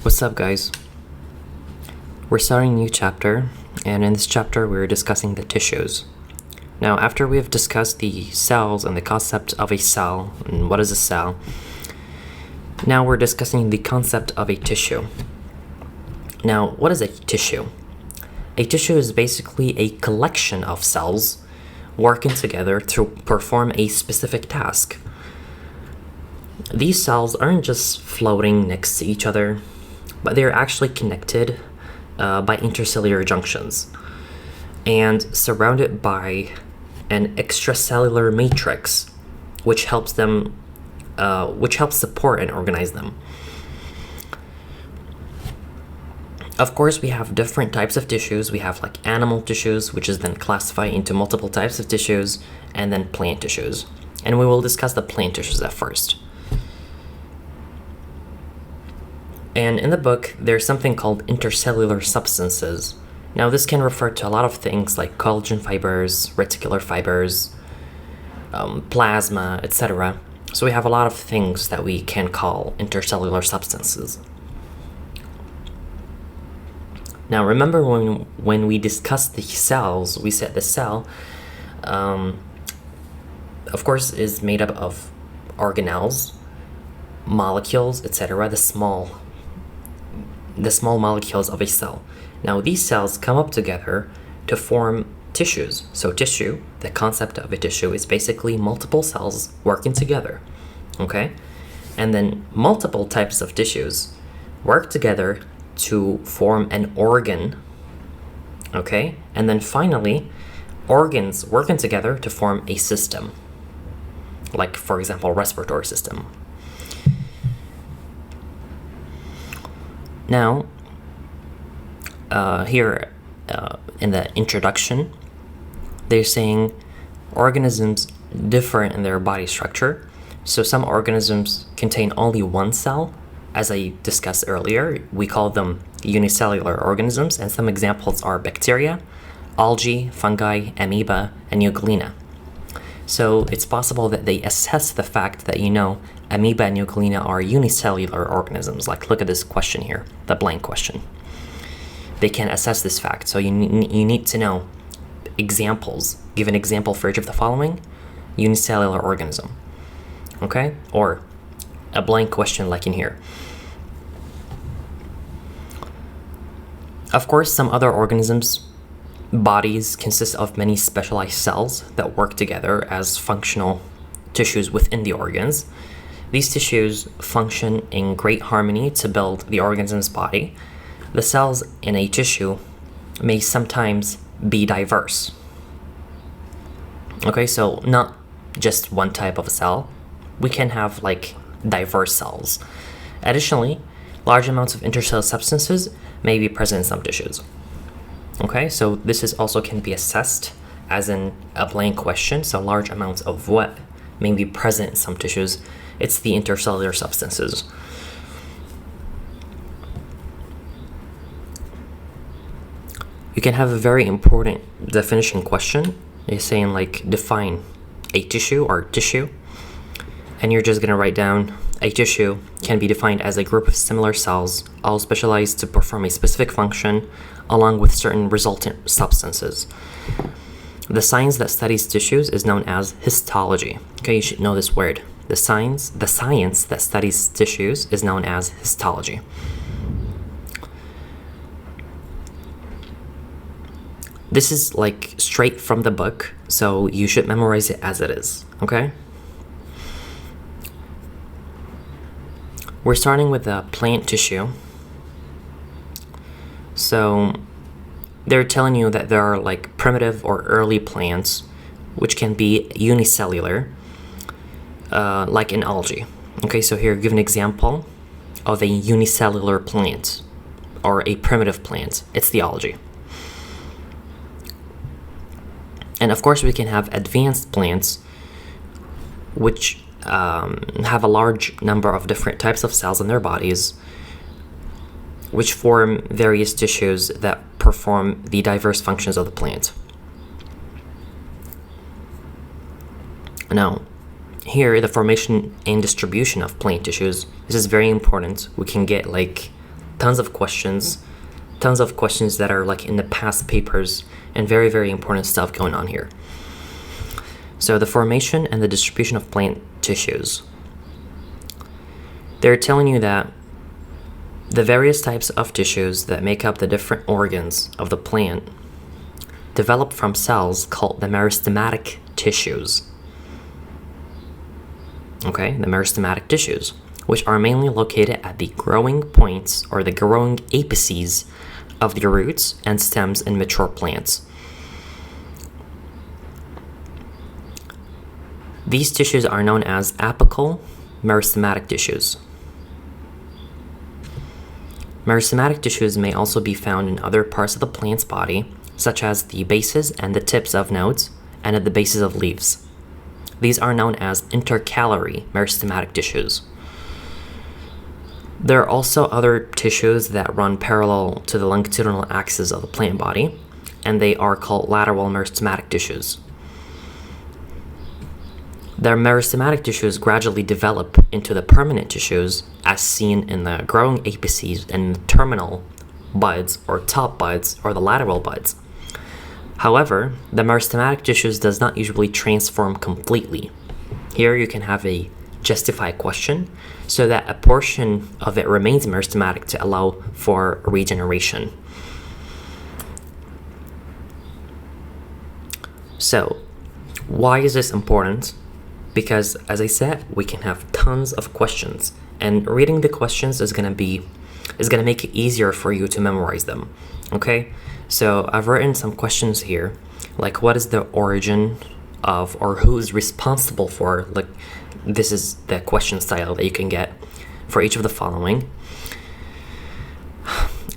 What's up, guys? We're starting a new chapter, and in this chapter we're discussing the tissues. Now, after we have discussed the cells and the concept of a cell and what is a cell, now we're discussing the concept of a tissue. Now, what is a tissue? A tissue is basically a collection of cells working together to perform a specific task. These cells aren't just floating next to each other, but they're actually connected by intercellular junctions and surrounded by an extracellular matrix, which helps support and organize them. Of course, we have different types of tissues. We have like animal tissues, which is then classified into multiple types of tissues, and then plant tissues. And we will discuss the plant tissues at first. And in the book, there's something called intercellular substances. Now, this can refer to a lot of things like collagen fibers, reticular fibers, plasma, etc. So we have a lot of things that we can call intercellular substances. Now, remember when we discussed the cells, we said the cell, of course, is made up of organelles, molecules, etc., the small molecules of a cell. Now, these cells come up together to form tissues. So tissue, the concept of a tissue, is basically multiple cells working together, okay? And then multiple types of tissues work together to form an organ, okay? And then finally, organs working together to form a system, like, for example, respiratory system. Now, here in the introduction, they're saying organisms differ in their body structure. So some organisms contain only one cell. As I discussed earlier, we call them unicellular organisms, and some examples are bacteria, algae, fungi, amoeba, and euglena. So it's possible that they assess the fact that, amoeba and euglena are unicellular organisms. Like, look at this question here, the blank question. They can assess this fact. So you need to know examples. Give an example for each of the following: unicellular organism, okay? Or a blank question like in here. Of course, some other organisms' bodies consist of many specialized cells that work together as functional tissues within the organs. These tissues function in great harmony to build the organism's body. The cells in a tissue may sometimes be diverse. Okay, so not just one type of a cell. We can have like diverse cells. Additionally, large amounts of intercellular substances may be present in some tissues. Okay, so this is also can be assessed as in a blank question. So large amounts of what may be present in some tissues. It's the intercellular substances. You can have a very important definition question. You're saying like define a tissue or tissue. And you're just gonna write down a tissue can be defined as a group of similar cells, all specialized to perform a specific function along with certain resultant substances. The science that studies tissues is known as histology. Okay, you should know this word. The science that studies tissues is known as histology. This is like straight from the book, so you should memorize it as it is, okay? We're starting with the plant tissue. So they're telling you that there are like primitive or early plants which can be unicellular, like in algae. Okay, so here give an example of a unicellular plant or a primitive plant. It's the algae. And of course we can have advanced plants which have a large number of different types of cells in their bodies, which form various tissues that perform the diverse functions of the plant. Now, here, the formation and distribution of plant tissues, this is very important. We can get like tons of questions that are like in the past papers, and very, very important stuff going on here. So the formation and the distribution of plant tissues. They're telling you that the various types of tissues that make up the different organs of the plant develop from cells called the meristematic tissues. Okay, the meristematic tissues, which are mainly located at the growing points or the growing apices of the roots and stems in mature plants. These tissues are known as apical meristematic tissues. Meristematic tissues may also be found in other parts of the plant's body, such as the bases and the tips of nodes and at the bases of leaves. These are known as intercalary meristematic tissues. There are also other tissues that run parallel to the longitudinal axis of the plant body, and they are called lateral meristematic tissues. Their meristematic tissues gradually develop into the permanent tissues as seen in the growing apices and the terminal buds or top buds or the lateral buds. However, the meristematic tissues does not usually transform completely. Here you can have a justified question so that a portion of it remains meristematic to allow for regeneration. So, why is this important? Because, as I said, we can have tons of questions, and reading the questions is gonna make it easier for you to memorize them. Okay, so I've written some questions here, like what is the origin of, or who is responsible for, like this is the question style that you can get for each of the following.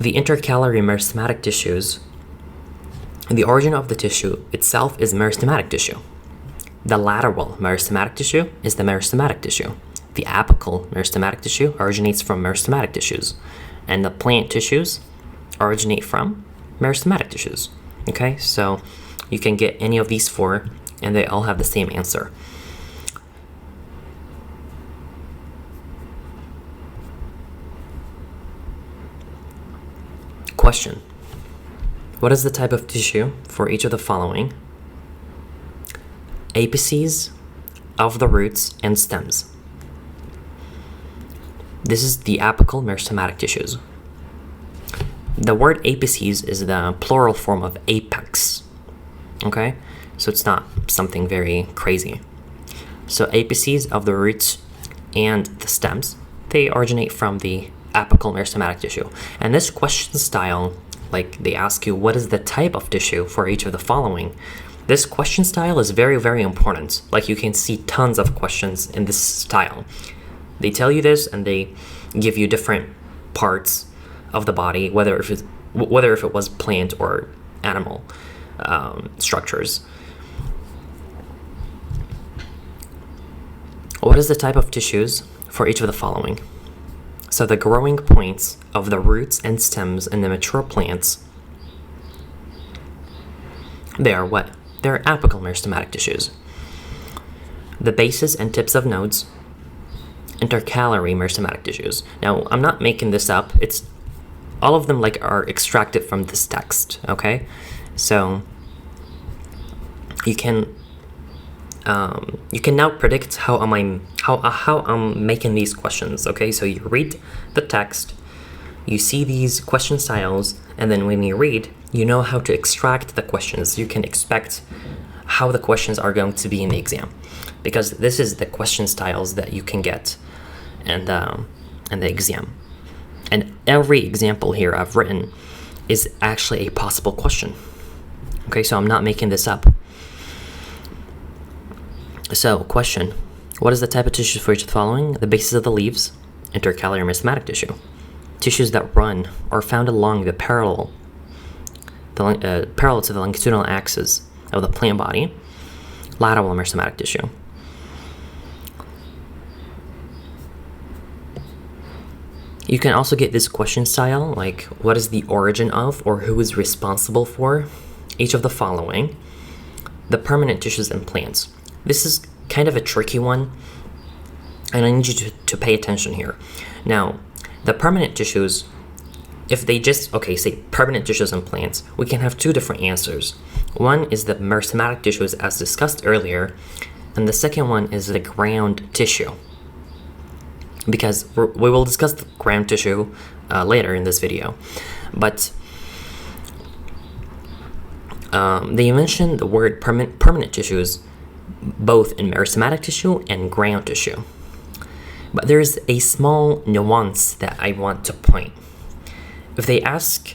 The intercalary meristematic tissues, the origin of the tissue itself is meristematic tissue. The lateral meristematic tissue is the meristematic tissue. The apical meristematic tissue originates from meristematic tissues, and the plant tissues originate from meristematic tissues. Okay, so you can get any of these four, and they all have the same answer. Question: what is the type of tissue for each of the following? Apices of the roots and stems. This is the apical meristematic tissues. The word apices is the plural form of apex. Okay, so it's not something very crazy. So apices of the roots and the stems, they originate from the apical meristematic tissue. And this question style, like they ask you what is the type of tissue for each of the following, this question style is very, very important. Like you can see tons of questions in this style. They tell you this and they give you different parts of the body, whether if it was plant or animal structures. What is the type of tissues for each of the following? So the growing points of the roots and stems in the mature plants, they are what? They're apical meristematic tissues. The bases and tips of nodes, intercalary meristematic tissues. Now, I'm not making this up. It's all of them like are extracted from this text. Okay, so you can now predict how I'm making these questions. Okay, so you read the text, you see these question styles, and then when you read, you know how to extract the questions. You can expect how the questions are going to be in the exam, because this is the question styles that you can get in the exam. And every example here I've written is actually a possible question. Okay, so I'm not making this up. So, question: what is the type of tissues for each of the following? The bases of the leaves, intercalary meristematic tissue. Tissues that run or found along the parallel to the longitudinal axis of the plant body, lateral meristematic tissue. You can also get this question style, like what is the origin of or who is responsible for each of the following? The permanent tissues in plants. This is kind of a tricky one, and I need you to pay attention here. Now, the permanent tissues if they just, say permanent tissues and plants, we can have two different answers. One is the meristematic tissues as discussed earlier, and the second one is the ground tissue. Because we will discuss the ground tissue later in this video. But they mentioned the word permanent tissues both in meristematic tissue and ground tissue. But there's a small nuance that I want to point. If they ask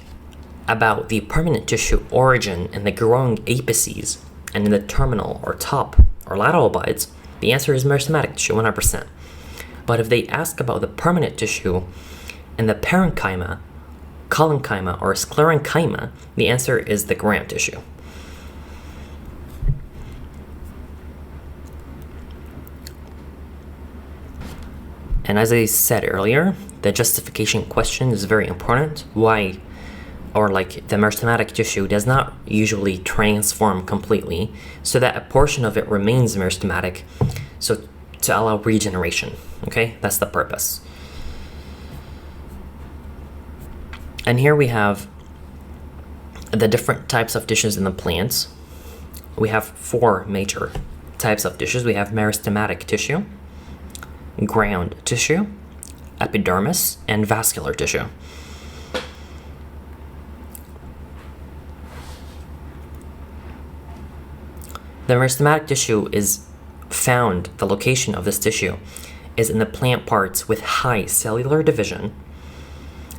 about the permanent tissue origin in the growing apices and in the terminal or top or lateral buds, the answer is meristematic tissue 100%. But if they ask about the permanent tissue in the parenchyma, collenchyma, or sclerenchyma, the answer is the ground tissue. And as I said earlier, the justification question is very important. Why, or like the meristematic tissue does not usually transform completely, so that a portion of it remains meristematic, so to allow regeneration. Okay, that's the purpose. And here we have the different types of tissues in the plants. We have 4 major types of tissues. We have meristematic tissue, ground tissue, epidermis, and vascular tissue. The meristematic tissue is found, the location of this tissue is in the plant parts with high cellular division,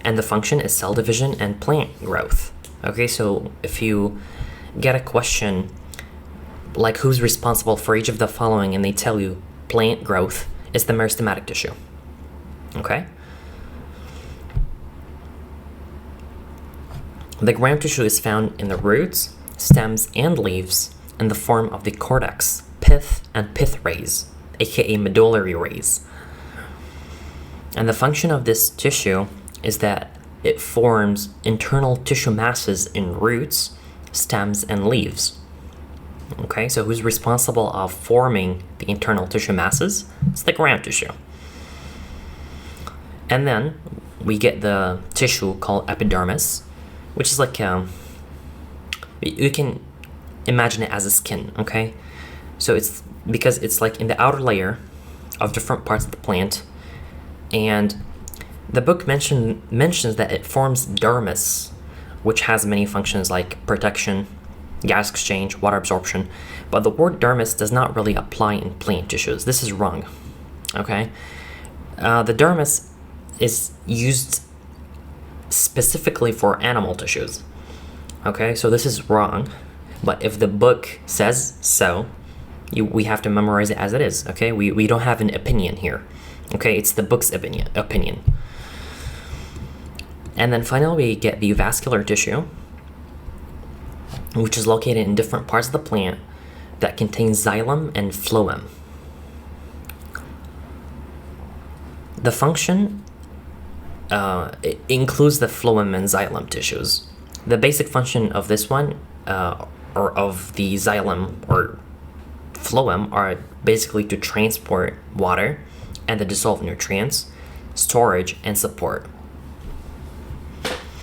and the function is cell division and plant growth. Okay, so if you get a question like who's responsible for each of the following and they tell you plant growth, it's the meristematic tissue. Okay? The ground tissue is found in the roots, stems, and leaves in the form of the cortex, pith, and pith rays, aka medullary rays. And the function of this tissue is that it forms internal tissue masses in roots, stems, and leaves. Okay, so who's responsible of forming the internal tissue masses? It's the ground tissue. And then we get the tissue called epidermis, which is like, you can imagine it as a skin, okay? So it's because it's like in the outer layer of different parts of the plant, and the book mentions that it forms dermis, which has many functions like protection, gas exchange, water absorption, but the word dermis does not really apply in plant tissues. This is wrong, okay? The dermis is used specifically for animal tissues, okay? So this is wrong, but if the book says so, we have to memorize it as it is, okay? We don't have an opinion here, okay? It's the book's opinion. And then finally we get the vascular tissue, which is located in different parts of the plant that contains xylem and phloem. The function it includes the phloem and xylem tissues. The basic function of this one, or of the xylem or phloem, are basically to transport water and the dissolved nutrients, storage, and support.